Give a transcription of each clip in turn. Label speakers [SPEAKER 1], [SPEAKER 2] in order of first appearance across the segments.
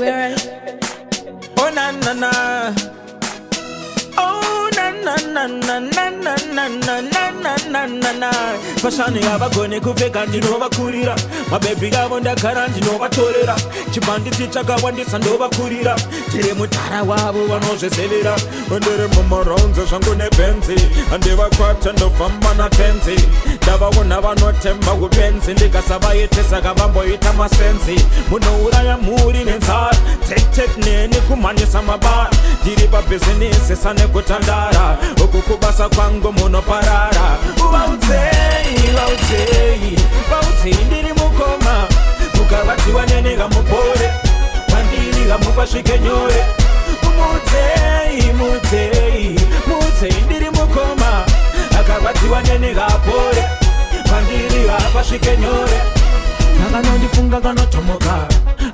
[SPEAKER 1] Oh na na na. Oh na na na na na na na na na na na na. Fashani abagone kuveka ndino bakurira. Mabebi gabo ndakara ndino batorera. Chibanditi chakawandisa ndo bakurira. Tiri mutara wabo vanozvezevera. Ndere mumaronzo zvangu nebenzi. Andivakwata ndofamba natenzi. Ndavaona vanotemba kupenzi. Ndikasavaitesa kavamboita masenzi. Munouraya muri nenzara. Tek neni kumanyisa mabara. Ndiri pabhizinisi sane kutandara. Uku kubasa kwangu munoparara. Vautei, vautei, vautei ndiri mukoma. Mukavati wanenega mupore. Pandiri gamupasvike nyore. Mutei, mutei, mutei ndiri mukoma. Akavati wanenega apore. Pandiri gapasvike nyore. Akanondifunga kanotomoka.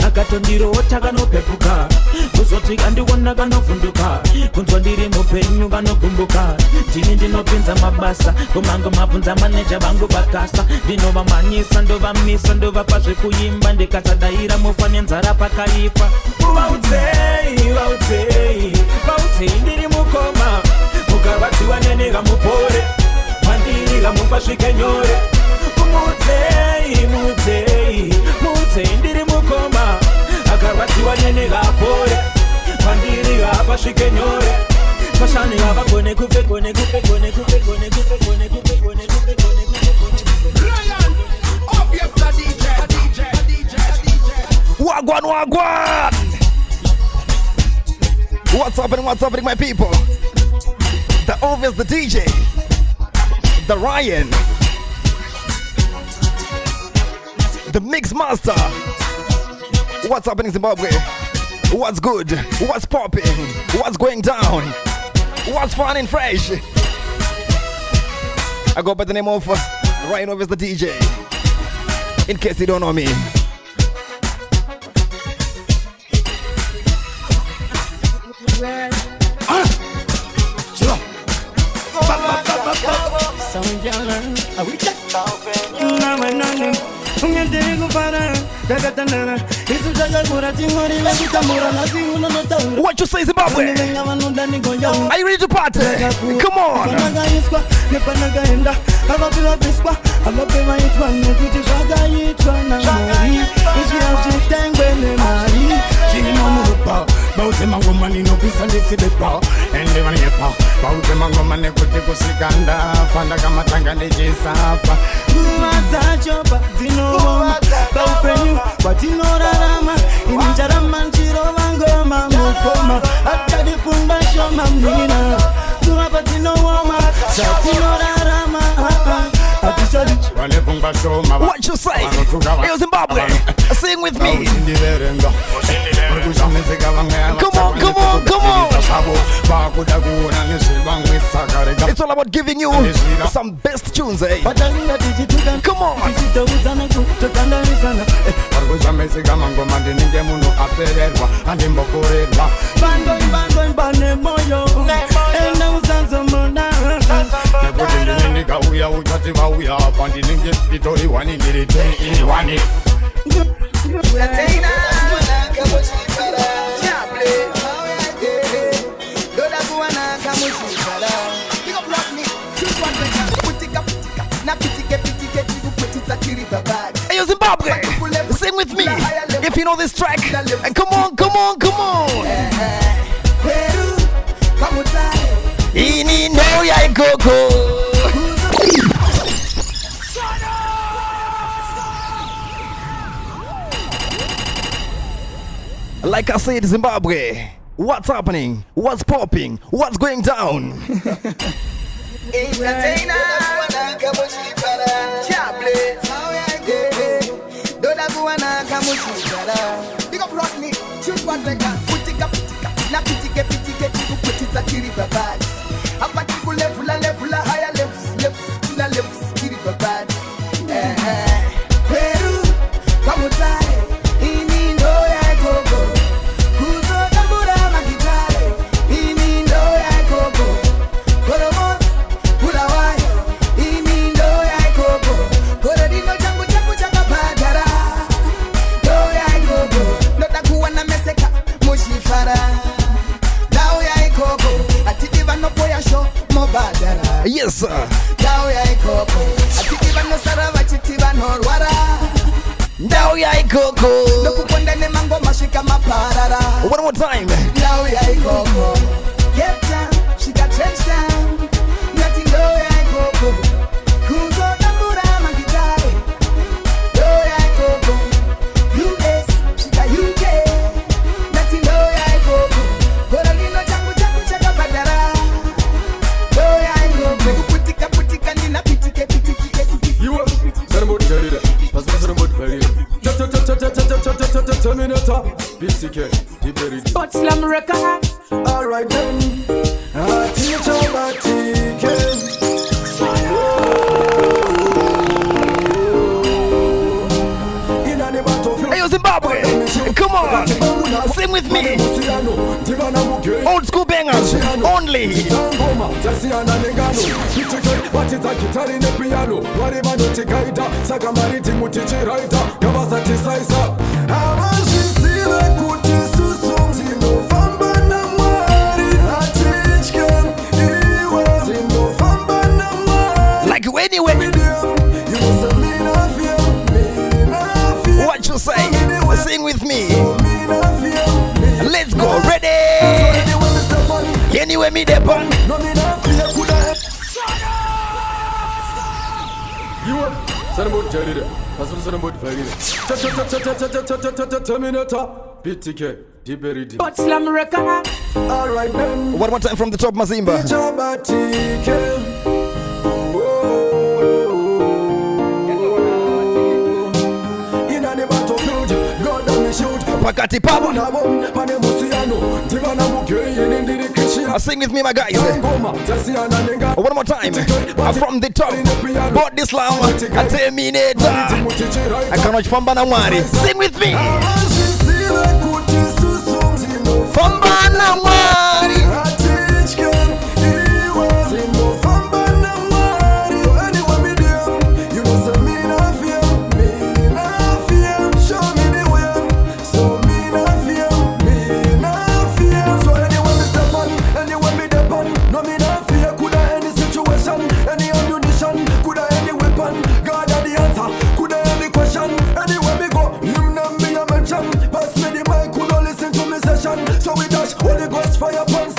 [SPEAKER 1] Akatondirota kanopepuka. Kuzoti kandiwona kanovhunduka. Kunzwa ndiri mupenyu kanogumbuka. Ndini ndinopinza mabasa. Kumango mabvunza maneja vangu vakasa. Ndinovamanyisa ndovamisa ndovapa zvekuimba. Ndikasadaira mufa nenzara pakaipa. Vautei, vautei, vautei ndiri mukoma. Mukavati wanenega mupore. Pandiri gamupasvike nyore. Mutei, mutei, mutei ndiri mukoma. Akavati wanenega apore. Pandiri gapasvike nyore. Fashani abagone kupe gone kupe gone kupe gone kupe gone kupe gone kupe gone kupe.
[SPEAKER 2] Ryan, obvious the DJ.
[SPEAKER 3] Wagwan. What's happening, my people? The obvious, the DJ, the Ryan, the mix master. What's happening, Zimbabwe? What's good? What's popping? What's going down? What's fun and fresh? I go by the name of Ryan, obvious, the DJ. In case you don't know me. What you say, Zimbabwe? Are you ready to party? Come on! What you say? Hey, Zimbabwe, sing with me. Come on. It's all about giving you some best tunes, eh? Come on. Hey, Zimbabwe, sing with me if you know this track. And come on. Ini no ya gogo. Like I said, Zimbabwe, what's happening? What's popping? What's going down?
[SPEAKER 4] Message
[SPEAKER 3] Yes, sir.
[SPEAKER 4] Now ya ikoko. Atikiba no sarava chitiba no rwara.
[SPEAKER 3] Now ya ikoko.
[SPEAKER 4] Nokuponda ne mango mashika maparara.
[SPEAKER 3] One more time.
[SPEAKER 4] Now ya ikoko. Get down, she got trench down. Nothing no ya ikoko. Kuzo tambura magitare. No ya ikoko. US, she got UK. Nothing no ya ikoko. Goralino changu changu chaka badara. No ya ikoko. Putika putika nina pitike pitike pitike.
[SPEAKER 2] You are Sarambot Jarida. That's what Sarambot Jarida. Terminator. BTK.
[SPEAKER 5] But slam record.
[SPEAKER 2] Alright then. Teach about TK.
[SPEAKER 3] Hey, yo, Zimbabwe. Come on. Sing with me. Old school bangers. Only. Like you anyway. What you say? Sing with me. Let's go. Ready? Anyway, me the pun.
[SPEAKER 2] You are Sarambot Jarida. That's what Sarambot Jarida. Terminator. BTK. Diberidi.
[SPEAKER 5] But slam record.
[SPEAKER 2] Alright then.
[SPEAKER 3] One more time from the top, Mazimba.
[SPEAKER 2] Teach about TK.
[SPEAKER 3] Pakati Papa. Sing with me, my guys. One more time. From the top. Bought this lamb. I terminator. I cannot famba na mwari. Sing with me. Famba na mwari.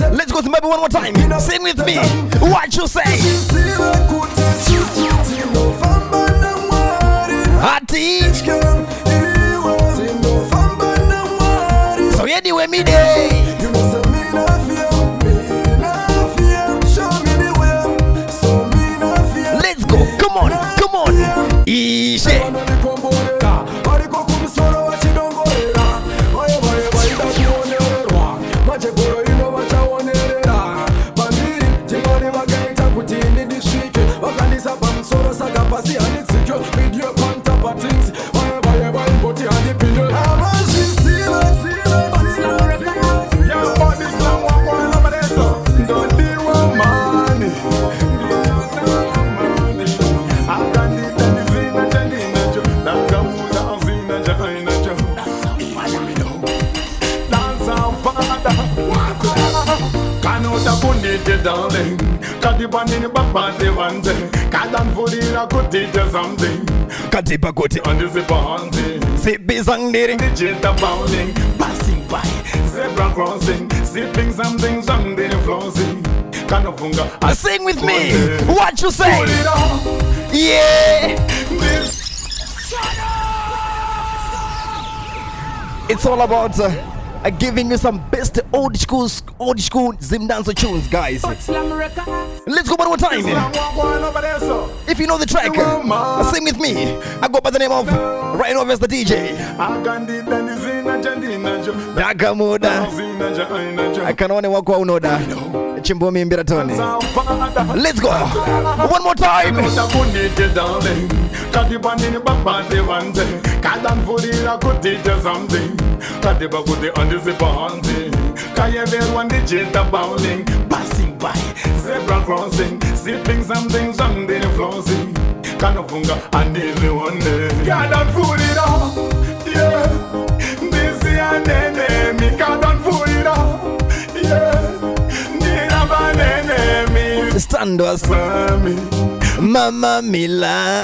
[SPEAKER 3] Let's go to maybe one more time. Sing with me. What you say? Hati. So anyway, me day. Let's go. Come on. Come on. Ishe.
[SPEAKER 6] Darling, Kadiban in the party one day. Kadan for the Akutita something.
[SPEAKER 3] Katipa Koti.
[SPEAKER 6] On the zipper hunting.
[SPEAKER 3] Zippy Zangdiri.
[SPEAKER 6] The jetta bowling. Passing by. Zebra crossing. Zipping something. Something flossing. Kanafunga.
[SPEAKER 3] Sing with me. What you say?
[SPEAKER 6] Pull it up.
[SPEAKER 3] Yeah. It's all about giving you some best old school Zimdancer tunes, guys. Let's go one more time. If you know the track, sing with me. I go by the name of RYANOBVIOUS the DJ. I can only walk out Noda. Chimbomi Mbiratoni. Let's go. One more time.
[SPEAKER 6] Passing by, zebra crossing, zipping something, something flossing. Kanafunga, I need the one day. God, don't fool it up. Yeah, this is an enemy. God, don't fool it up. Yeah, need a bad enemy.
[SPEAKER 3] Sandwas. Mama Mila.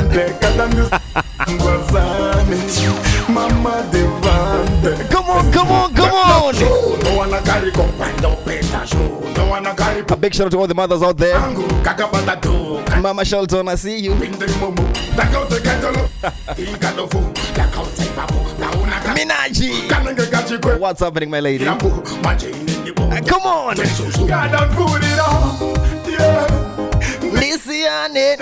[SPEAKER 6] Mama Devante.
[SPEAKER 3] Come on, come on, come on.
[SPEAKER 6] No one carry no one carry.
[SPEAKER 3] A big shout out to all the mothers out there. Mama Shelton, I see you. Minaji. What's happening, my lady? Come on. Listen it.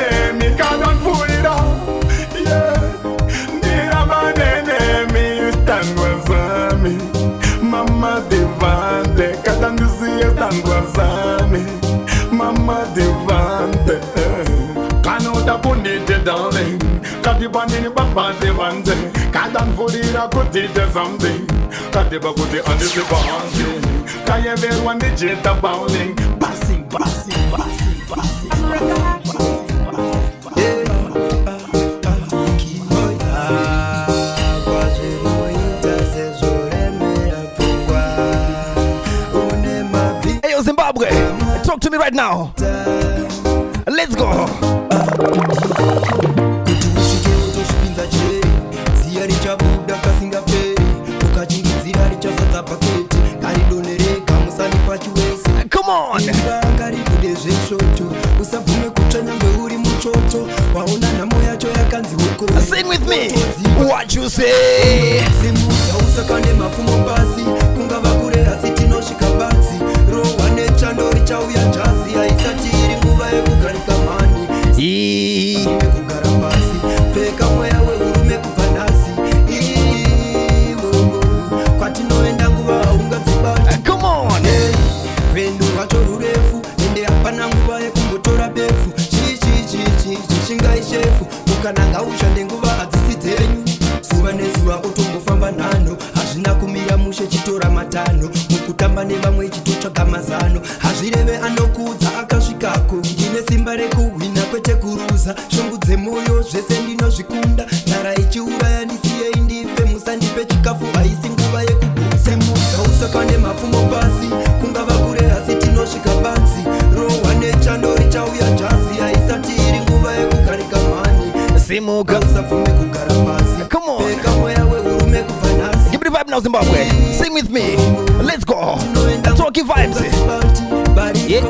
[SPEAKER 6] Mama Devante, Katandusia Tanguazami, Mama Devante, Canota Punite, darling, Katibani Papa Devante, Katan Fodira Kutita something, Katibakuti on the bounding, Kayaver one digit abounding, passing.
[SPEAKER 3] Zimbabwe, talk to me right now. Let's go. Come on. Sing with me. What you say? Come on.
[SPEAKER 7] Mukutamba nevamwe chitotsvaga mazano hazvireve anokudza akasvikako ndine simba rekuhwina kwete kuruza shungu dzemoyo zvese ndinozvikunda nhara ichiuraya ndisiyei ndife musandipe chikafu haisi nguva yekugusemudza usaka nemapfumo pasi kungava kure asi tinosvika batsi rohwa nechando richauya jazi haisati iri nguva yekugarika mhani
[SPEAKER 3] simuka
[SPEAKER 7] usabvume kugara pasi peka mweya wehurume kubva nhasi.
[SPEAKER 3] Give me the vibe now, Zimbabwe. Sing with me. Let's go. Talkie vibes. Yeah.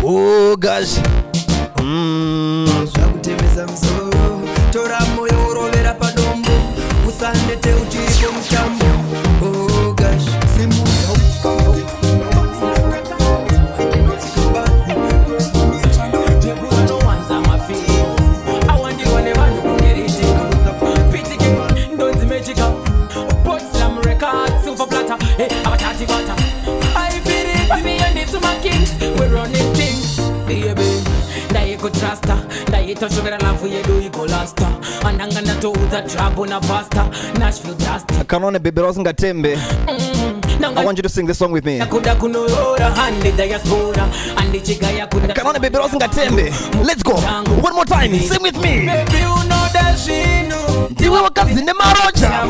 [SPEAKER 3] Oh gosh.
[SPEAKER 7] Oh gosh.
[SPEAKER 3] Kanone baby Rosinga Tembe. I want you to sing this song with me. Kanone baby Rosinga Tembe. Let's go. One more time. Sing with me. Diwe wakazine maroja.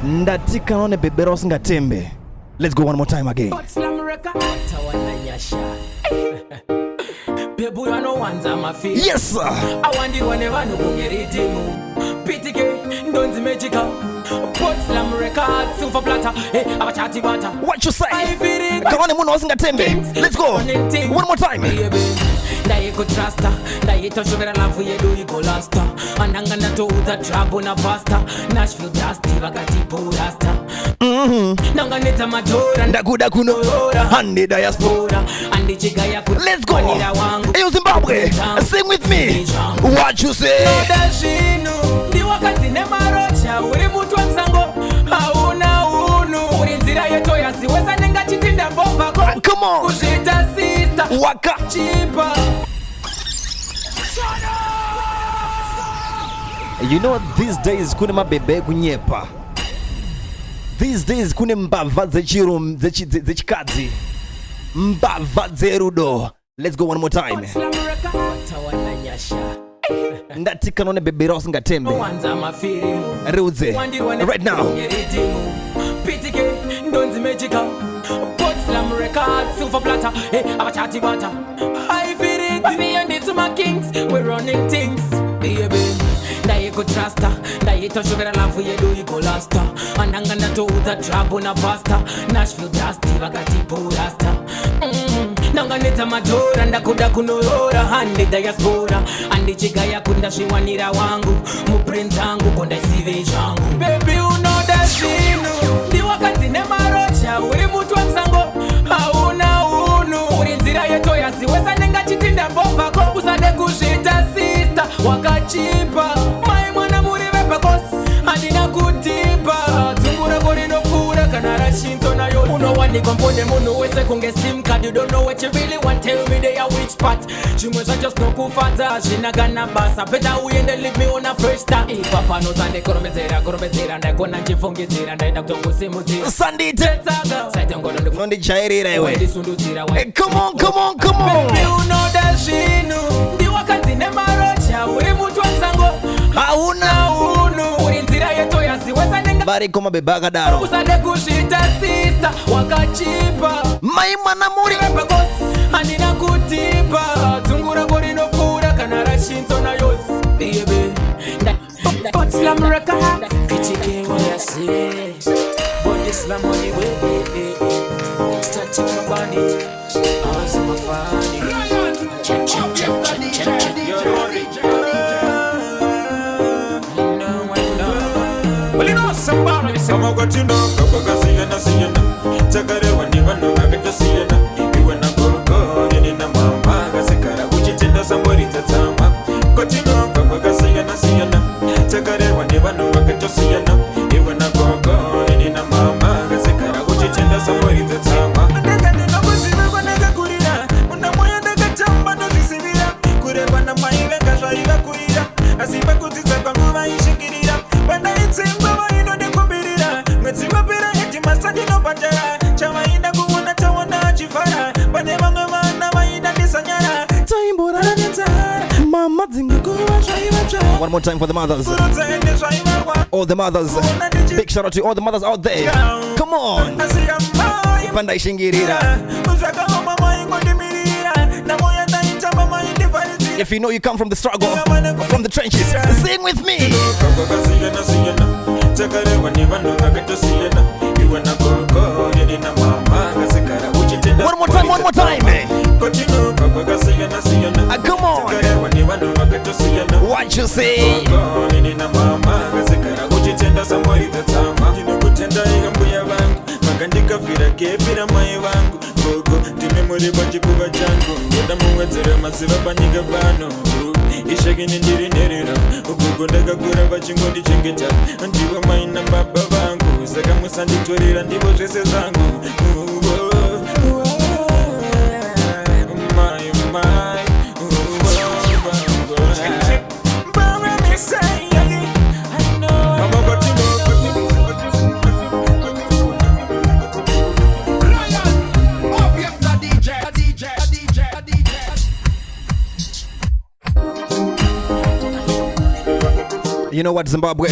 [SPEAKER 3] Ndati Kanone baby Rosinga Tembe. Let's go one more time again. Yes sir.
[SPEAKER 1] I want you whenever no go get it PTK don't magical put slam record super platter hey abachati bata.
[SPEAKER 3] What you say? Come on, Muno Rosinga Tembe. Let's go. One more time.
[SPEAKER 1] Ndaye ko trasta ndaye to sugar love you do you go last andanga na to the trouble na pasta Nashville dusty vakati porasta nanga neta madora
[SPEAKER 3] ndakuda kuno hande diaspora
[SPEAKER 1] andi chigaya ku.
[SPEAKER 3] Let's go. Hey Zimbabwe, sing with me. What you say?
[SPEAKER 1] Ndi wakati ne marocha uri mutu wansango hauna unu uri nzira yeto yasiweza nenga chitinda mbova ko.
[SPEAKER 3] Come on.
[SPEAKER 1] Kushita sister
[SPEAKER 3] waka
[SPEAKER 1] chipa.
[SPEAKER 3] You know these days kuna mabebe kunyepa. These days kune mbava dzechikadzi, mbava dzerudo. Let's go one more time. Ndatika none baby Ross ngatembe Rudze right now.
[SPEAKER 5] Pitike ndonzi magical Put slam records silver platter. Hey, I'm a chatty butter. I feel it me and it's my kings. We're running things. Baby Ndaye go trasta Ndaye to sugar love for you do you go lasta. And I'm gonna do the trap on a pasta. Nashville dusty wakati purasta. Nanganeta majora ndakuda kunorora hande diaspora andi chigaya kunda shiwanira wangu muprince wangu konda isive changu. Baby you know that shinu ndi wakati ne marocha uri mutu wansango hauna unu uri nzira yeto yasiweza nenga chitinda mbovako usade kushita sister wakachipa mai mwana muri vepakos andina kutipa zungura korino kura kanara shinto na yo uno wani kompone munu wese kunge sim card. You don't know what you really want, tell me they are which part. Chimweza just no kufata shinagana basa better we and leave me on a first start. If papa knows and they korobetera na kona njifongezera ndaenda kutokusimuzira Sunday tetsaga saita ngodo
[SPEAKER 3] Nondi chairira iwe. Hey, come on.
[SPEAKER 5] Baby you know that shinu ndi wakati ne marocha uri mutu wansango
[SPEAKER 3] hauna
[SPEAKER 5] unu uri nzira yeto yasiweza nenga
[SPEAKER 3] bari koma bebaga daro
[SPEAKER 5] usade kushita sister wakachipa
[SPEAKER 3] mai mwana muri
[SPEAKER 5] vepakos andina kutipa zungura korino kura kanara shinto na yosi. Baby But slam record Pitike when I say But this slam on the way Start to come on it How's my funny Check
[SPEAKER 1] Well, you know somebody some of what you know, Siyana. Takare wani vano magata siyana. Iwe na go, yeni na mama. Gasekara uchitenda somebody tatama. Kotino, siyana. Takare wani vano magata siyana. Iwe na go, yeni na mama. Gasekara uchitenda somebody tatama. Ndakane na kusiba banaga kurira. Unamoya daga chamba no zisibira. Kureba na maile kashaiga kurira. Asiba kutisa kwa nguva ishikirira. Bana itsimba wa ino de kubirira. Mwetsiba pira heti masadi no panjara. Chama ina kuwana chawana chifara. Bane mangama na waida disanyara. Taimbura na nenzara. Mama zingu kuwa shaiva.
[SPEAKER 3] One more time for the mothers. All the mothers. Big shout out to all the mothers out there. Come on. Panda ishingirira. If you know you come from the struggle, from the trenches, sing with me. One more time. Come on. What you say?
[SPEAKER 1] Kafira kepira mai vangu gogo ndime muri bachikuva changu ngoda muwedzera masiva panyika vano ishakini ndiri nherera gogo ndakakura vachingondichengeta ndivo mai nababa vangu saka musanditorera ndivo zvese zvangu
[SPEAKER 3] You know what, Zimbabwe?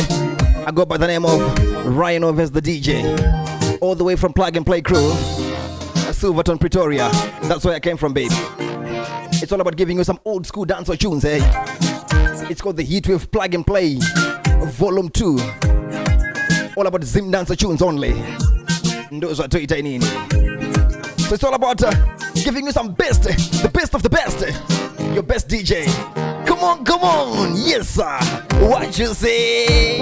[SPEAKER 3] I go by the name of RYANOBVIOUS the DJ. All the way from Plug and Play crew, Silverton, Pretoria. That's where I came from, babe. It's all about giving you some old school dancehall tunes, eh? It's called the HEATWAVE Plug and Play Volume 2. All about Zim dancehall tunes only. So it's all about giving you some the best of the best. Your best DJ. Come on, yes sir. What you say?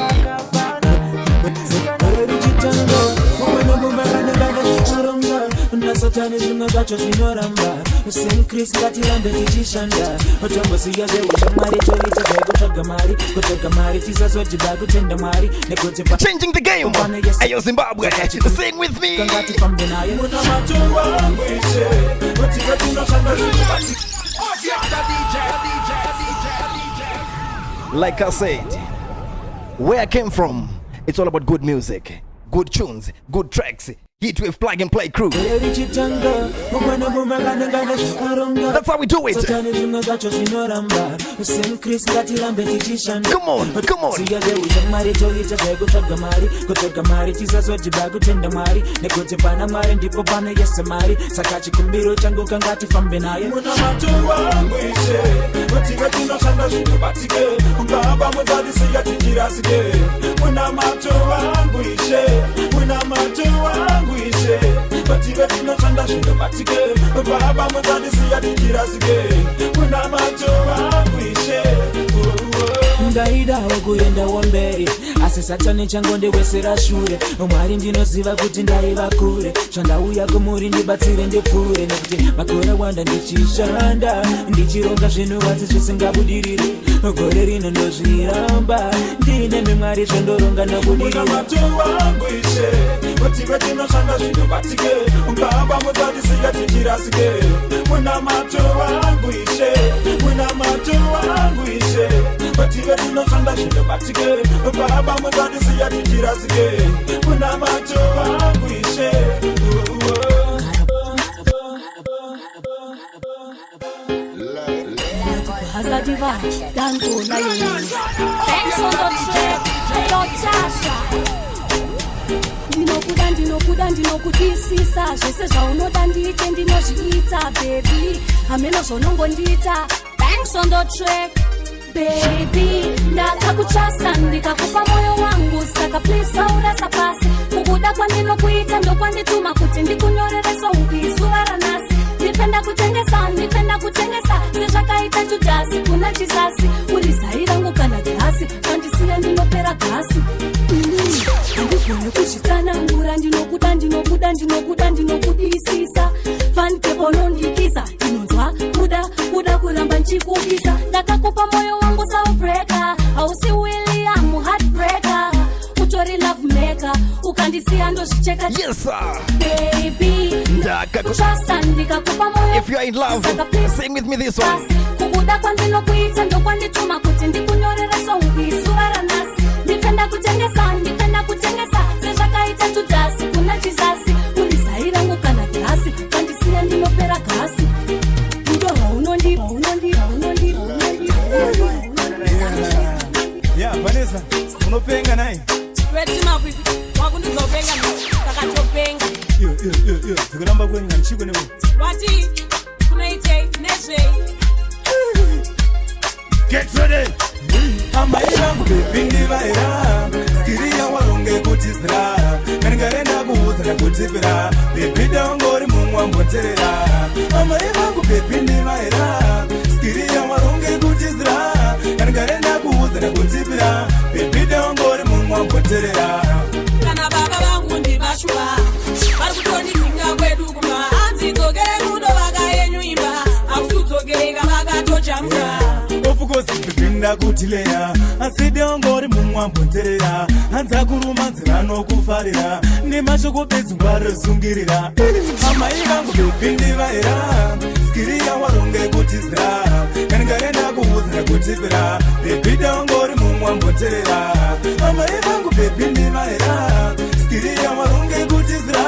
[SPEAKER 3] Changing the game. Ayo Zimbabwe, sing with me. Like I said, where I came from, it's all about good music, good tunes, good tracks. HEATWAVE plug and play crew. That's how we do it. Come on, come on.
[SPEAKER 1] Batibe tinoshanda zvinobatike baba muzadisiya tijirasike muna macho vanguishe ndaidawo kuendawo mberi asi satani changondewesera shure mwari ndinoziva kuti ndaiva kure zvandauya kumuri ndibatsire ndipfuure nekuti makore wanda ndichishanda ndichironga zvinhu vasi zvisingabudirire gore rino ndozviramba ndine mimwari zvendoronga nokudirira macho vanguishe batibe tinoshanda zvinobatike baba muzadisiya tijirasike muna macho vanguishe muna macho vanguishe batibe tinoshanda zvinobatike baba muzadisiya tijirasike muna macho vanguishe
[SPEAKER 8] Hazadiva, Dango, Lions. Thanks on the track, hello Tasha. Ndinokudisisa zvese zvaunoda ndiite ndinozviita baby hameno zvonongondiita. Thanks on the track baby, ndakakutrasta ndikakupa moyo wangu saka please saurasa pasi kukuda kwandinokuita ndokwandituma kuti ndikunyoreresa uizuva ranhasi. Ndipenda kutengesa sezvakaita Judhasi kuna chisasi urizai rangu kana gasi pandisiya ndinopera gasi. Ndigone kuzvitsanangura ndinokudisisa fankepo nondikisa ndinonzwa kuda kuramba nchikubisa. Ndakakupa moyo wangu Southbreaker hausi William heartbreaker utori love maker ukandisiya ndozvicheka.
[SPEAKER 3] Yes sir
[SPEAKER 8] baby ndakakutrasta ndikakupa moyo.
[SPEAKER 3] If you are in love sing with me this one.
[SPEAKER 8] Kukuda kwandinokuita ndokwandituma kuti ndikunyoreresa uizuva ranhasi. Ndipenda kutengesa sezvakaita Judhasi kuna chisasi urizai rangu kana gasi pandisiya ndinopera gasi.
[SPEAKER 1] Yeah, Vanessa, unopenga naye?
[SPEAKER 5] Weti mapipi, wakundizopenga sakatopenga.
[SPEAKER 1] Yo, zikuramba kwenga nchiko newe.
[SPEAKER 5] Wati, kunaite, nezve.
[SPEAKER 1] Get ready! Amairangu bepindi vaira skiriya waronge kutizira kangarenda kuuzira kutipira bepida ongori mumwamboterera. Amairangu bepindi vaira skiriya waronge kutizira kangarenda kuuzira kutipira bepida ongori mumwamboterera.
[SPEAKER 5] Kana baba vangu ndivashua vari kutondidzinga kwedu kuma anzidzokere rudo vakayenyuimba akusudzokere kavakatochambura.
[SPEAKER 1] Ofukosi bepinda kutileya aside ongori mumwamboterera hanza kurumanzira nokufarira nemashoko bezungwarezungirira. Amai vangu bepindi vaira skiriya waronge kutizira kangarenda kuuzira kutipira bepida ongori mumwamboterera. Amai vangu bepindi vaira skiriya waronge kutizira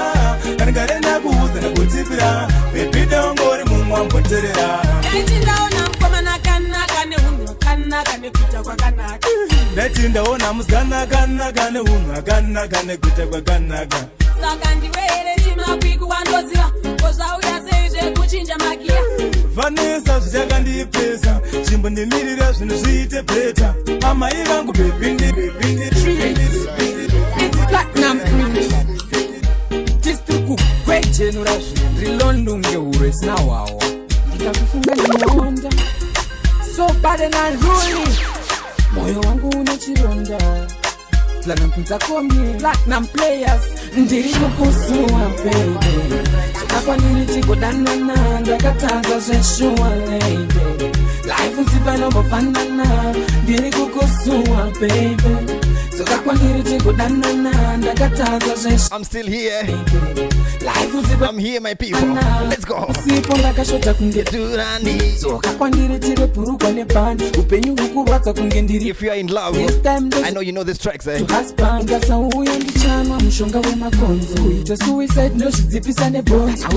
[SPEAKER 1] kangarenda kuuzira kutipira bepida ongori mumwamboterera.
[SPEAKER 5] Ndaona mkomana kanaka neunhu wakanaka nekuita kwakanaka.
[SPEAKER 1] Ndaona musikana kanaka neunhu wakanaka nekuita kwakanaka.
[SPEAKER 5] Saka ndiwere chimakwiku wandoziva kozvauya seizve kuchinja magia.
[SPEAKER 1] Vanessa zvichakandipesa chimbondimirira zvinhu zviite beta. Amai vangu bepindi
[SPEAKER 5] It's platinum prince. Tistriku kwejenura zvinhu ndrilondunge uresina wawa. Ndikakufunga ndinoonda so bad and unruly. Moyo wangu una chironda. Platinum prince akomi platinum players ndiri kukusua baby. Apa nini chikodanana ndakatadza zveshuwa lady. Life nzipa nombofanana ndiri kukusua baby.
[SPEAKER 3] I'm still here. I'm here, my people. Let's go. If you are in love, I know you know this tracks, eh?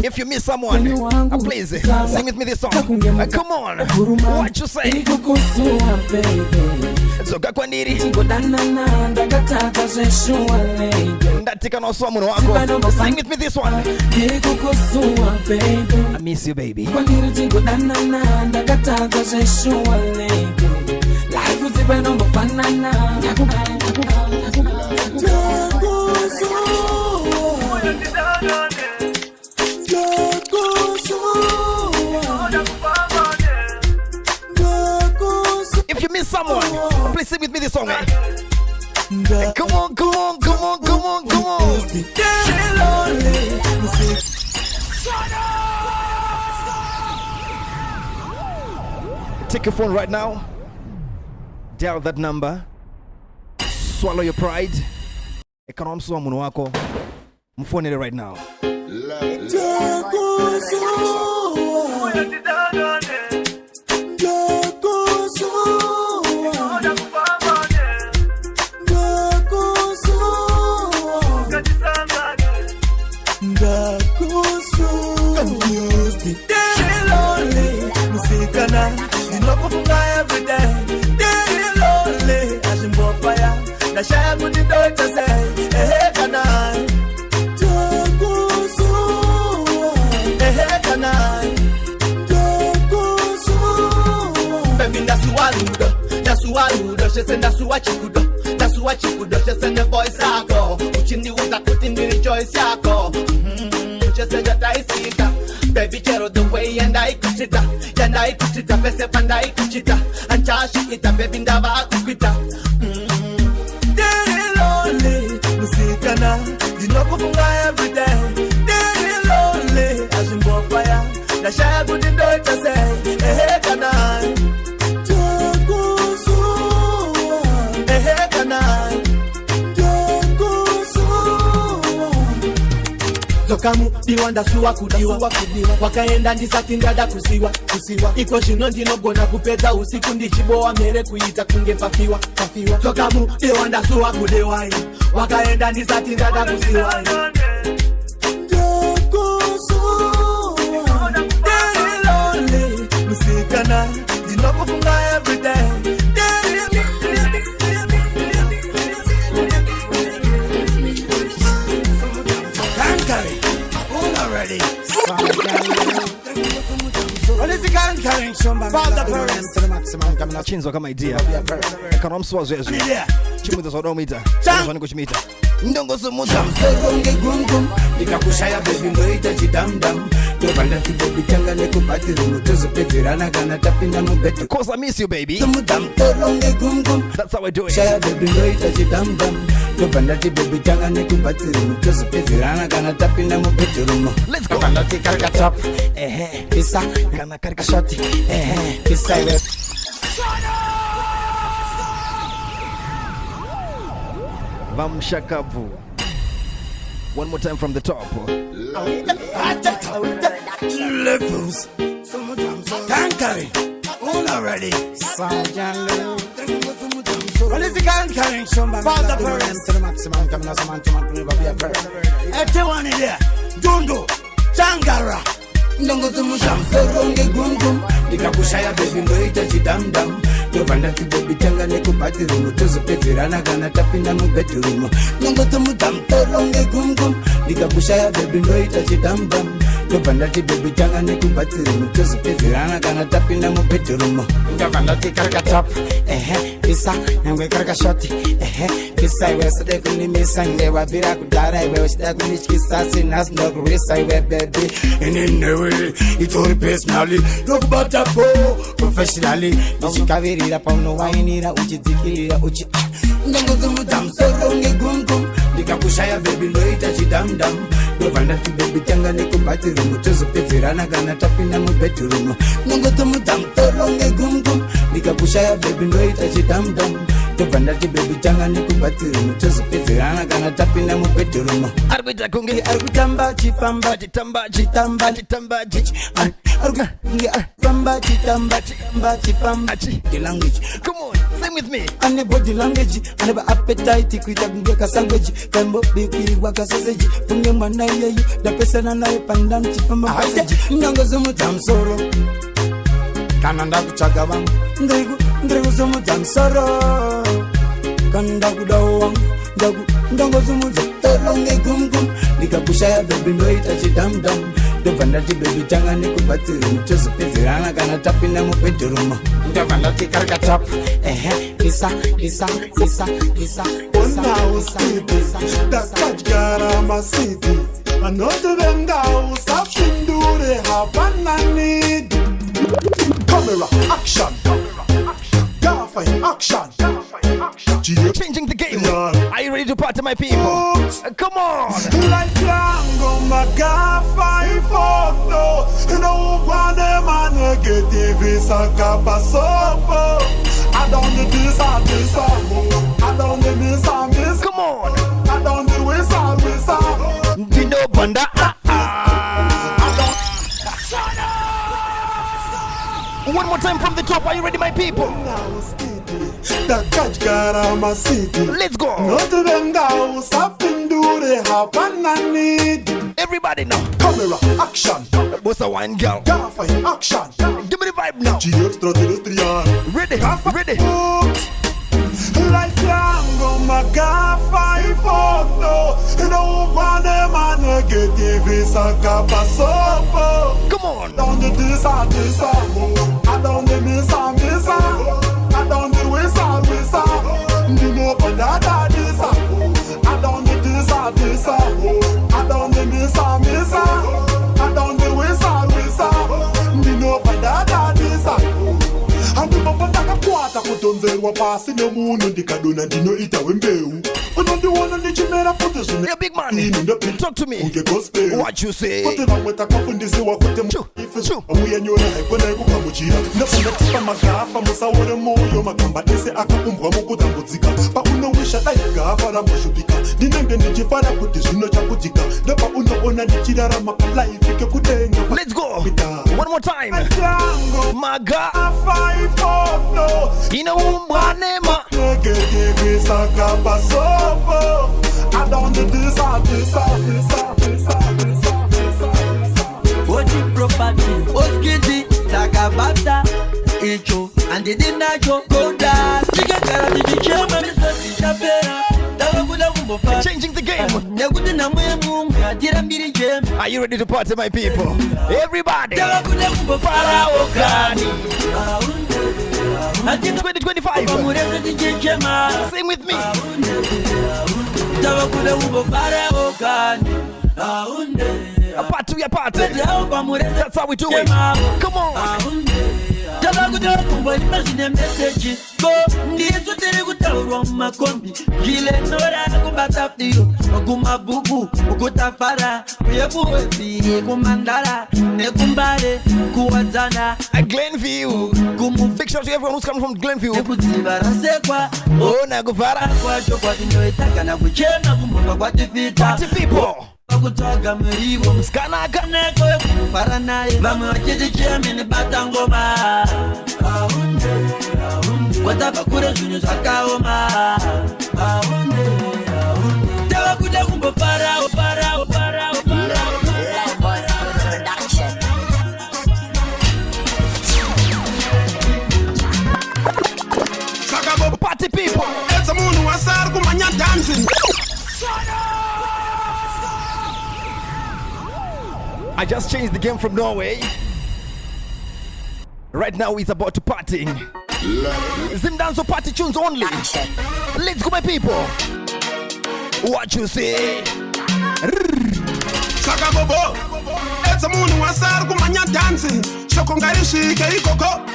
[SPEAKER 3] If you miss someone, please sing with me this song. Come on, what you say? Sing with me this one. I miss you, baby. If you miss someone, please sing with me this song, eh? Come on, come on, come on, come on, come on. Take your phone right now. Dial that number. Swallow your pride. Economso amuno wako. Mfonele right now.
[SPEAKER 9] That's what you could do. Just send the voice I go. Which you was I couldn't rejoice I go. Just said that I see it. Baby, care the way and I could it up. And I could it up, and I could it up. And Josh it up, baby, never could it up. They're lonely, Musikana. You know, go for every day. They're lonely, as in bonfire. The shy would do it to say, hey, can I? Zokamu diwanda suwa kudiwa wakaenda ndisatindada kusiwa iko shino ndinogona kupedza usiku ndichibowa mere kuita kunge pafiwa Zokamu diwanda suwa kudiwa wakaenda ndisatindada kusiwa Musikana ndinokufunga everyday
[SPEAKER 3] Chinzo kama idea kana mswazo chimuza sodomita chani kuchimita ndongo sumuza
[SPEAKER 9] mseronge gungum nikakushaya baby ngoita chidamdam tobanda tibobi tanga nekupatira mutozo pedzerana kana tapinda mubeto
[SPEAKER 3] cause I miss you baby
[SPEAKER 9] mudam toronge gungum
[SPEAKER 3] that's how I do it
[SPEAKER 9] shaya baby ngoita chidamdam tobanda tibobi tanga nekupatira mutozo pedzerana kana tapinda mubeto rumo
[SPEAKER 3] let's go
[SPEAKER 9] kana tikarika top pisa
[SPEAKER 3] kana karika
[SPEAKER 9] shot pisa ile
[SPEAKER 3] Vamshakavu. One more time from the top.
[SPEAKER 9] Levels. Tankari. All already. Well, it's the gun carrying somebody. Father parents to the maximum. Coming as a man to man to be a parent. Everyone in there. Dundo. Tangara. Ndongo tumusam soronge gungum nikakushaya baby ngoita chidamdam tobanda tibobi tanga nekupatira mutozo pedzerana kana tapinda mubedroom ndongo tumudam soronge gungum nikakushaya baby ngoita chidamdam tobanda tibobi tanga nekupatira mutozo pedzerana kana tapinda mubedroom ndavanda tikarika top pisa nyangwe karika shot pisa iwe sade kunimisa ndewa vira kudara iwe shida kunichikisa sinas ndokurisa iwe baby in it's all personally talk about that professionally nishikavirira pauno wainira uchidzikirira uchi ndongo dzumudam soronge gungum ndikakushaya baby ndoita chidamdam ndovanda tibebi tangane kubathroom tozopedzerana kana tapinda mubedroom nongotomudza mutoro ngegumgum ndikakushaya bebi ndoita chidamdam ndobva ndati bebi tangane kubathroom tozopedzerana kana tapinda mubedroom
[SPEAKER 3] arikuita kunge
[SPEAKER 9] arikutamba chifamba
[SPEAKER 3] chitamba
[SPEAKER 9] chitamba
[SPEAKER 3] chitamba
[SPEAKER 9] arikufamba chitamba chifamba the language.
[SPEAKER 3] Come on, sing with me.
[SPEAKER 9] Ane body language, ane ba appetite kuita kungeka sandwich, kambo biki waka sausage, funge mwana yeyu, da pesa na nae pandan chifamba passage. Ndongozo mutamsoro, kana ndakuchaga wangu, ndrigu zomu tamsoro, kana ndakudawo wangu, ndongozo mutamsoro ngegumgum, ndikakushaya baby ndoita chidamdam. Ndovandati baby tangane kubathroom tozopedzerana kana tapinda mubedroom ndovandati karikatap lisa
[SPEAKER 6] dakajgara masiti anotovenga usapindure hapananidi camera action action
[SPEAKER 3] changing the game. Are you ready to party, my people? Come on.
[SPEAKER 6] Life yango magafa ifoto no one man negative sakapa sopo I don't need this I don't need this
[SPEAKER 3] come on
[SPEAKER 6] I don't need this
[SPEAKER 3] Dino Banda one more time from the top. Are you ready, my people? Let's go. Everybody now.
[SPEAKER 6] Camera action.
[SPEAKER 3] What's a wine girl?
[SPEAKER 6] Action.
[SPEAKER 3] Give me the vibe now. Ready.
[SPEAKER 6] Life yango magafa ifoto no one man negative sakapa sopo.
[SPEAKER 3] Come on.
[SPEAKER 6] Don't do this I don't do this I don't do this you know but that this I don't do this I don't do this I don't do this you know but that this andipopataka kwata kutonzerwa pasi nemunhu ndikadona ndinoita wembeu unondiona ndichimera futi zvine
[SPEAKER 3] big man talk to me
[SPEAKER 6] ungegospel
[SPEAKER 3] what you say
[SPEAKER 6] kuti vamwe takafundisiwa kuti uye nyora haikonai kugamuchira ndofunda tipa magafa musaore moyo magamba ese akaumbwa mukutambudzika paunowisha dai gafa ramushupika ndinenge ndichifara kuti zvino chakutika ndopaunoona ndichirarama kalaifike kudenga.
[SPEAKER 3] Let's go one more time. Magafa
[SPEAKER 6] ifoto
[SPEAKER 3] inaumbwa nema
[SPEAKER 6] negative sakapa sopo I don't do this
[SPEAKER 10] Oti property, oskiti, takabata, icho, and the dinner go down.
[SPEAKER 3] Changing the game. Are you ready to party, my people? Everybody. 2025. Sing with me. A part to your party. That's how we do it. Come on. Glenview. Big shout out to everyone who's coming from Glenview. Oh, Naguvara. Party people. Skanaka
[SPEAKER 10] Paranae vamwe vachiti mini batangoma kwatapakura zvinhu zvakaoma tavakuda kumboparawo
[SPEAKER 3] party people.
[SPEAKER 6] It's a moon was kumanya dancing.
[SPEAKER 3] I just changed the game from Norway. Right now he's about to party. Zimdanzo party tunes only. Let's go, my people. What you say?
[SPEAKER 6] Saka bobo. It's a moon was kumanya dancing. Shokongari shike ikoko.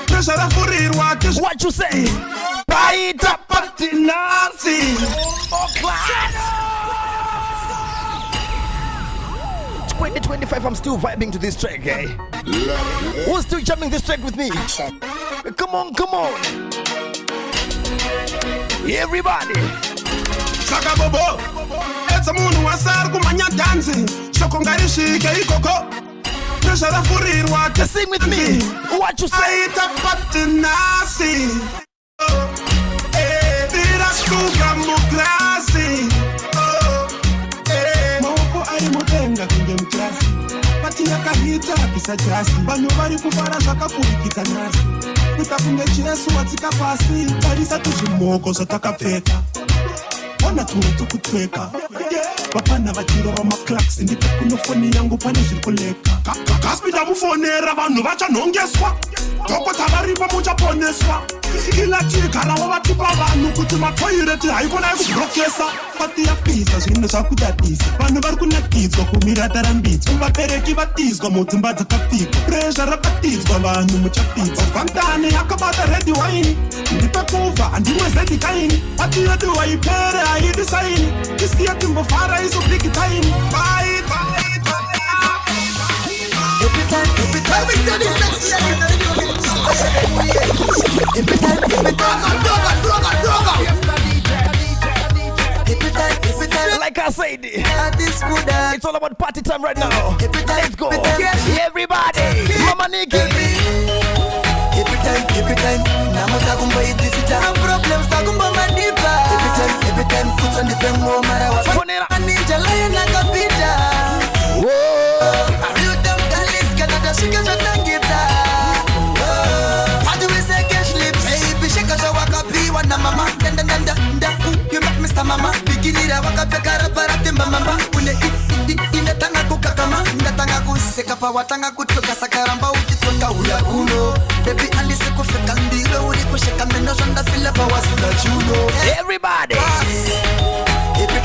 [SPEAKER 6] Pressure for it.
[SPEAKER 3] What you say?
[SPEAKER 6] Paita patinasi.
[SPEAKER 3] 25, I'm still vibing to this track, eh? Who's still jamming this track with me? Come on, come on. Everybody.
[SPEAKER 6] Saka bobo. It's a moon who was kumanya dancing. Shokongari shike ikoko. Pressure furir what
[SPEAKER 3] just sing with me. What you say?
[SPEAKER 6] It's a patinasi. Eh, Virakuka mukrasi. Moko ari mutenga kunge mkrasi. Patina kahita kisa chasi. Banyo bari kufara shaka kurikita nasi. Kutakunge chesu watika pasi. Karisa tujimoko sotaka peka. Wana tukutweka. Bapana bachiro wa maklaks. Ndipe kunofoni yangu pane shirikoleka. Kaspida mufonera vanu vacha nongeswa. Toko tabaripa mucha poneswa. Kila chikara wa batipa vanu kutima toireti haikona yuku brokesa. Pati ya pisa shino shakudadisa. Vanu bari kunatizwa kumira tarambizwa. Mbapereki batizwa mutumba zakapigwa. Pressure batizwa vanu muchapizwa. Fantane yakabata ready wine. Ndipe kuva andimwe zedi kaini. Pati yedu waipere haidi saini. Kisi ya timbo fara iso pliki taini. Bye bye.
[SPEAKER 4] Every time, we say this sexy and every time,
[SPEAKER 3] like I said, it's all about party time right now. Let's go, everybody. Mama Nikki.
[SPEAKER 4] Every time, Namata Gumba is this time. Problems Tagumba Madiba. Every time, puts on the Bengo Mara. I need a lion like a pita. Shika shotangita. How do we say cash lips? Baby, shika shawaka pi wana mama. Nda. You make Mr. Mama. Bikini ra waka pekara parate mama. Une ine tanga kukakama. Nda tanga kuseka pa watanga kutoka sakaramba ukitoka uya uno. Baby alise kufeka ndilo uli kusheka meno shonda fila pa wasunda chuno.
[SPEAKER 3] Everybody.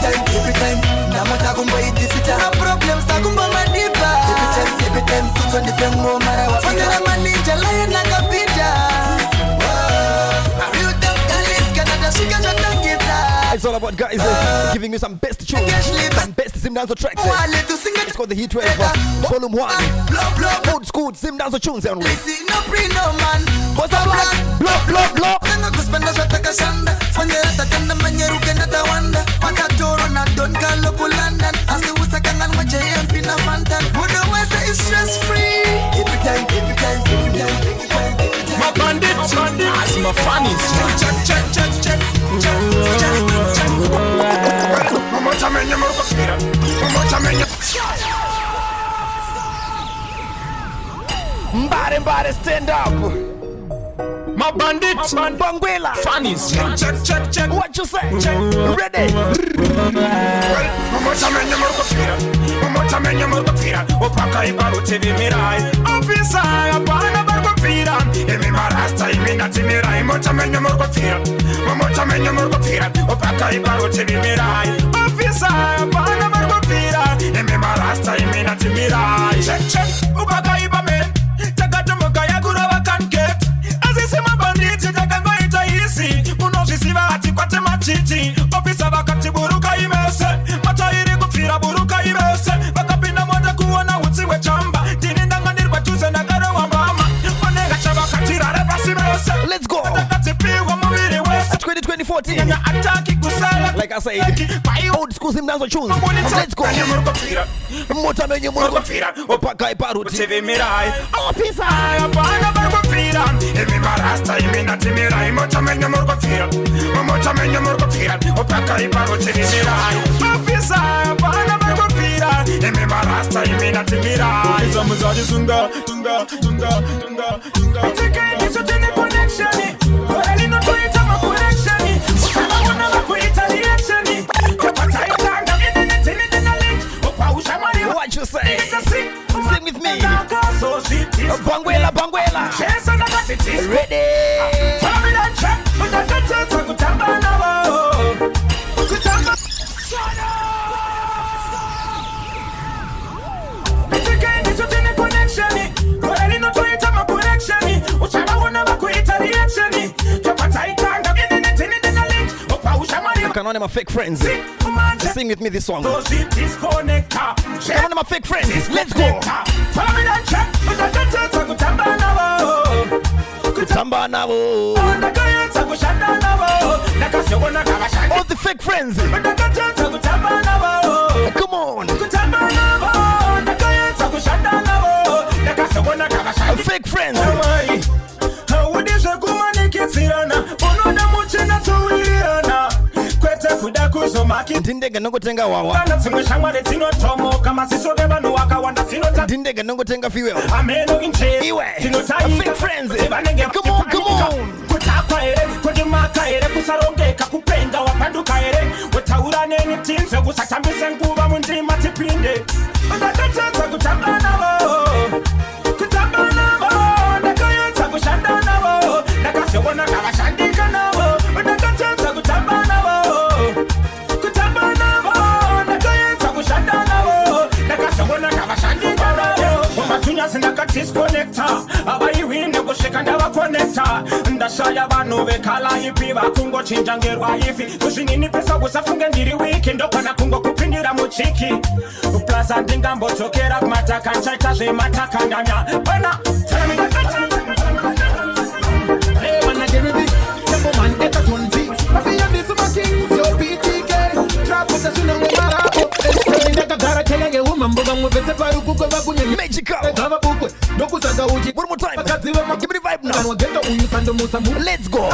[SPEAKER 4] Every time, Namata Gumba is this time. Problems Tagumba Madiba. Every time, puts on the Bengo Mara. Fondera Manija, Lion Nakapita. You don't Canada, Shika Jatangita.
[SPEAKER 3] It's all about guys giving me some best tunes, some best Zimdanzo tracks. It's called the HEATWAVE Volume 1. Old school Zimdanzo tunes only.
[SPEAKER 4] No pre no man.
[SPEAKER 3] What's up, block?
[SPEAKER 4] Tengo kuspenda shotaka shanda. Fondera tatenda manyeru kena tawanda. Matatoro na don kalo kulandan. Asi usakangan mache yampina fantan. Muda wese is stress free. Every time.
[SPEAKER 6] My bandit, as my funnies. Check. Mama chamenya morko spira. Mama chamenya.
[SPEAKER 3] Mbare, stand up.
[SPEAKER 6] My bandit,
[SPEAKER 3] Bangwela.
[SPEAKER 6] funnies. Check.
[SPEAKER 3] What you say? Ready?
[SPEAKER 6] Mama chamenya morko spira. Mama chamenya morko spira. Opaka ibaru TV mirai. Officer, apana barko spira. Emi marasta imina timirai. Mama chamenya morko spira. Mama chamenya morko spira. Opaka ibaru TV mirai. Officer, apana barko spira. Emi marasta imina timirai. Check. Opaka ibamen. Takatomoka yagura wakanket. Azisema banditi takangoita hisi. Munojisiva ati kwate machiti. Officer wakati buruka imese. Matairi kufira buruka imese. Wakapinda moja kuona utiwe chamba. Dini ndanganirwa tuze nagara wa mama. Wanega chaba katira repasi mese.
[SPEAKER 3] Let's go. 2014. Like I said, old school Zimdanzo tunes. Let's go. Mota menye murko opaka iparuti
[SPEAKER 6] TV mirai.
[SPEAKER 3] Officer
[SPEAKER 6] Apana barko fira. Emi marasta imina timirai. Mota menye morko fira. Mota menye morko fira. Opaka iparu TV mirai. Officer apana barko fira. Emi marasta imina timirai. Zamuzadi tunga. Tikeni sotene connection. Orali no tuita ma connection. Ukana wana ma kuita reaction. Kapata itanga in the link. Opa ushamani.
[SPEAKER 3] What you say? Sing with me. Bangwela. Ready?
[SPEAKER 6] Connection.
[SPEAKER 3] Come on, my fake friends. Sing with me this song. Come on, my fake friends. Let's go. All the fake friends. Come on. Fake friends. Ndindega nongotenga wawa. Ndindega nongotenga fuel. Iwe. Fake friends. Come on, come on.
[SPEAKER 1] Disconnector, abayiwine kushika ndabaconnector ndashaya abantu bekala ipi bakungo chinjangerwa ifi kushinini pesa gusafunga ndiri wiki ndokana kungo kupindira mu chiki uplaza ndingambo tokera kumataka nchaita zve mataka ndanya bana tell me hey wanna give me tempo man get a 20 I feel this my king so BTK trap with the shino marapo ndaka gara kelenge umamboga mwese paruku kwa kunye
[SPEAKER 3] magical.
[SPEAKER 1] One more time. Give me the vibe now.
[SPEAKER 3] Let's go.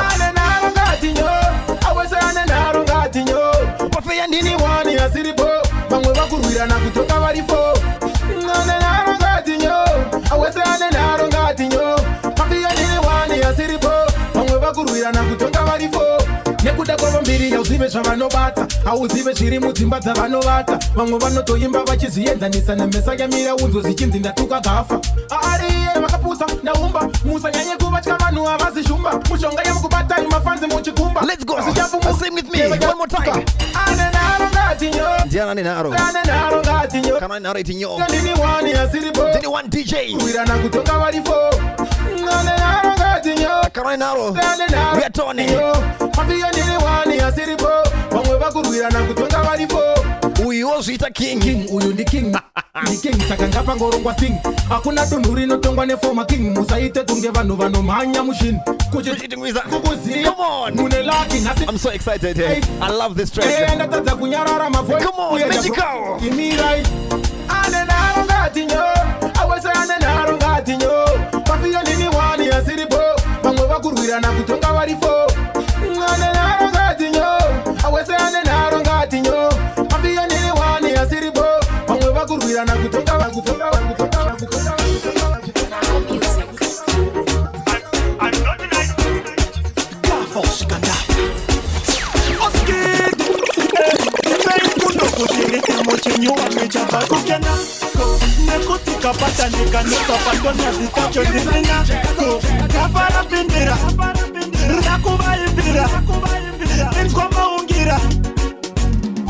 [SPEAKER 1] nekuda kwavambiri yauzive zvavanobata hauzive zviri mudzimba dzavanobata vamwe vanotoimba vachizienzanisa nemhesa yamira unzo zichinzi ndatuka gafa ariye vakapusa ndaumba musanyanye kuvatya vanhu havazishumba mushonga yemukubatai mafanzi muchikumba.
[SPEAKER 3] Let's go. Sing with me one more time. Diana Nenaro. Can I narrate in your anyone DJ? Can I narrow? We are Tony. We also eat a king.
[SPEAKER 1] Uyu ndi king. Ndi king saka ngapa ngorongwa sting. Hakuna tundu rinotongwa nefoma king. Musaite tunge vanhu vanomhanya mushini.
[SPEAKER 3] Come on. I'm so excited here. I love this track. Come on, magical.
[SPEAKER 1] Give me right.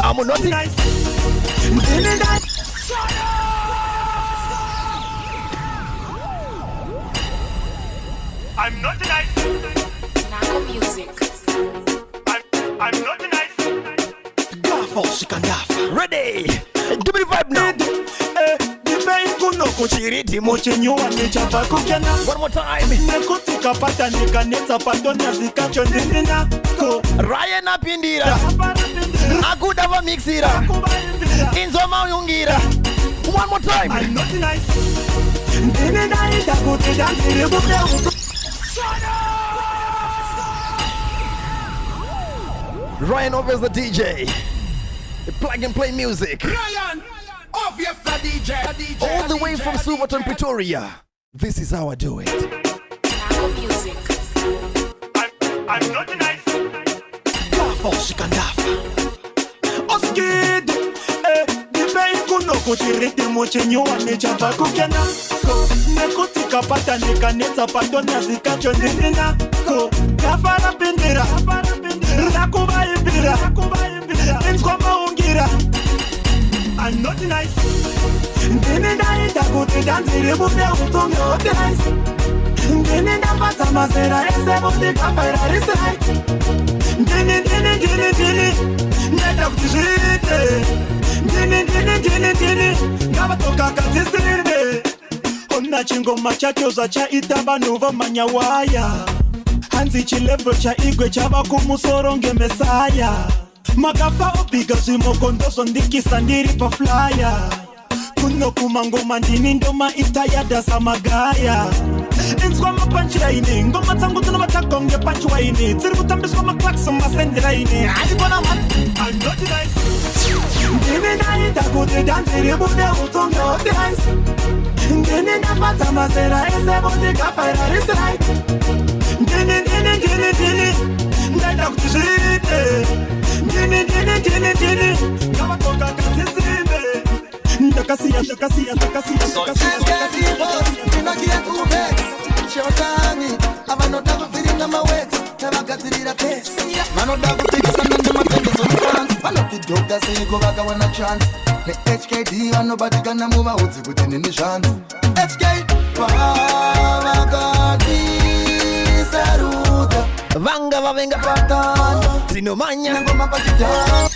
[SPEAKER 3] I'm not nice.
[SPEAKER 6] I'm not nice.
[SPEAKER 11] Narco music.
[SPEAKER 6] I'm not nice.
[SPEAKER 3] Ready? Give me the vibe now. One more time. Ryan apindira. Akudava mixira. Inzoma uyungira. One more time.
[SPEAKER 6] I'm not nice.
[SPEAKER 3] RYANOBVIOUS the DJ. Plug and play music.
[SPEAKER 9] Ryan, obvious the DJ.
[SPEAKER 3] All the way from Silverton, Pretoria. This is how I do it.
[SPEAKER 11] Narco music.
[SPEAKER 6] I'm not nice. I'm not nice.
[SPEAKER 12] Ndini Nenda kutishite Ndini Ngabatoka katisinde Ona chingoma chachoza cha itaba nuva manyawaya Hanzi chilevro cha igwe chaba kumusoronge mesaya Magafa obiga zimokondozo ndikisa ndiri pa flyer Kuno kumangoma ndini ndoma itayada samagaya Enzwa mapanchira ine Ngoma tangu tuna matakonge panchwa ine Ziri kutambiswa maklakso masendira ine Adibona man, I'm not nice Ndini naita kuti danziri bude utonge oti nice Ndini nafata masera ese bote kafaira rislide Ndini Ndaita kutishite Ndini Kabatoka katisime Ndakasiya
[SPEAKER 13] Shotani, avanoda kufirina mawet, tavagadzirira test. Vanoda kupikisa nande matengeso mufans. Vanotidhoga seiko vakawana chance. Ne-HKD vanobatikana muvaudzi kuti nini chance. HK pavakati saruta
[SPEAKER 3] Vanga vavenga patano Zinomanya
[SPEAKER 13] Nangoma pakitano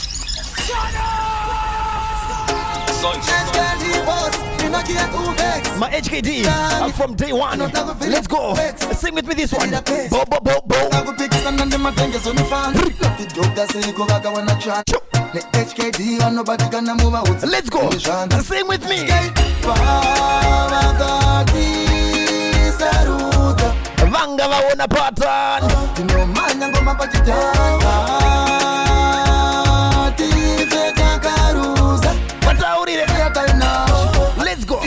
[SPEAKER 13] HKD boss, inakia kuvex.
[SPEAKER 3] My HKD from day one. Let's go. Sing with me this one. Bo bo bo bo.
[SPEAKER 13] Nakupikisa nande matengeso ni fans. Notidhoga seiko vakawana chance. Ne-HKD vanobatikana muvaudzi.
[SPEAKER 3] Let's go. Sing with me. Vanga vaona pattern.
[SPEAKER 13] Tinomanya ngoma pakitano
[SPEAKER 3] Let's go.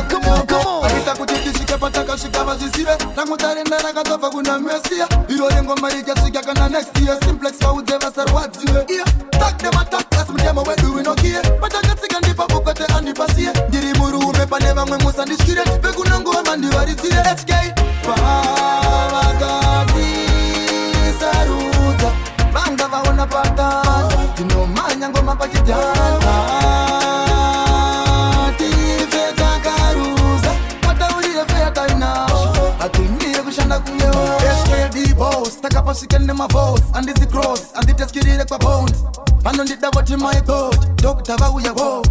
[SPEAKER 3] Come on.
[SPEAKER 13] Ahita kutitishike pataka shika vazisive. Namutarenda nakatofa kuna mesia. Iro ngoma ikashika kana next year. Simplex vaudeva sarwadziwe. Tak dem attack as mdemo we doing okay. Pataka tsika ndipa bukete andipasie. Ndiri murume pane vamwe musandishkire. Pekuna ngoma ndivarizie. HK pavagati saruta. Vanga vaona patano. Tinomanya ngoma pakitano. Takapashikene my votes and this cross and it is kirire kwa bound. Panondida what my god. Doctor vauya vote.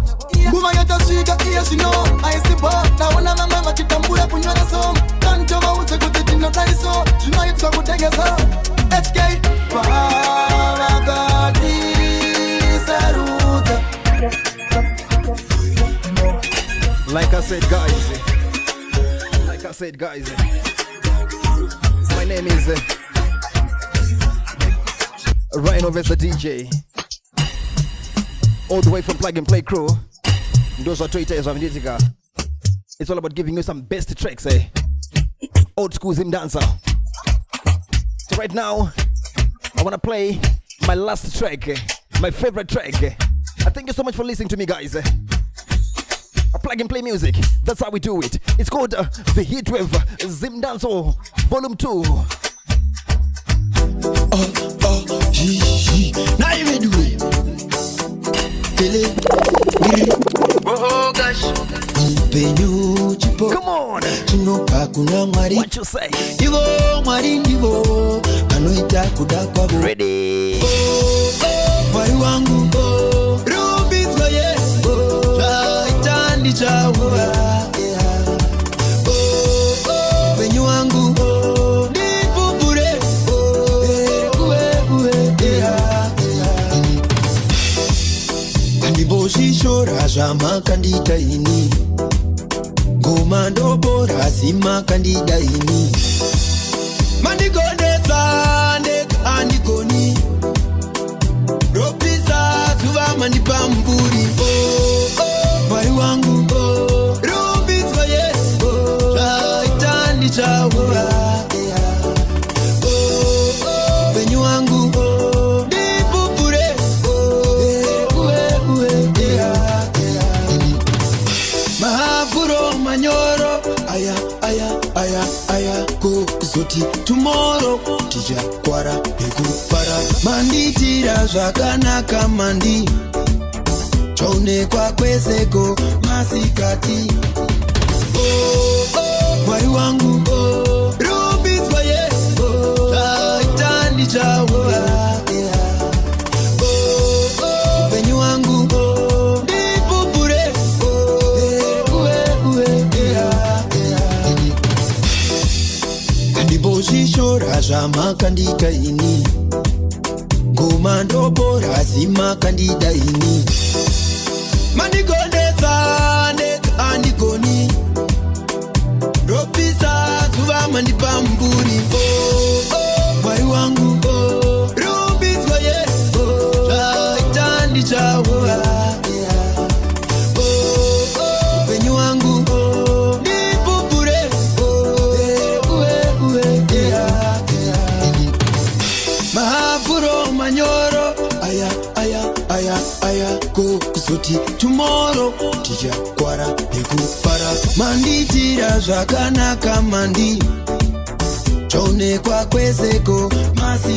[SPEAKER 13] Mbuva yatashika iya shino. I see bot. Naona mama makitambula kunywara som. Kancho vauze kutitino taiso. Tunaitwa kutegeza. HK pavagati saruta.
[SPEAKER 3] Like I said guys, my name is RYANOBVIOUS the DJ, all the way from Plug and Play crew. Those are Twitters of Inditica. It's all about giving you some best tracks, old school Zimdancer. So right now, I wanna play my last track, my favorite track. Thank you so much for listening to me, guys. Plug and play music, that's how we do it. It's called the HEATWAVE ZimdanceHall Volume 2.
[SPEAKER 7] Now you ready do it.
[SPEAKER 3] Come on. What you say? Ready.
[SPEAKER 7] Shora jama kandida ini Gomando bora sima kandida ini Mandigonde sande andikoni Ropisa tuva mandipamburi Bari wangu Rubis waye Chaitandi chawa Benyu wangu Zoti tomorrow tija kwara ekufara manditira zvakanaka mandi chone kwa kwezeko masikati mwari wangu rubiswa ye chaitandi chawa amakandida ini ngoma ndobora simakandida ini manigonesa nekandigoni ropisa zuva mandipamburi mwari wangu rumbizwa ye zvaitandi chavo upenyu wangu ndipupure mahafuro manyoro aya kuzoti tomorrow tichakwara nekufara manditira zvakanaka mandi chaonekwa kwezeko masi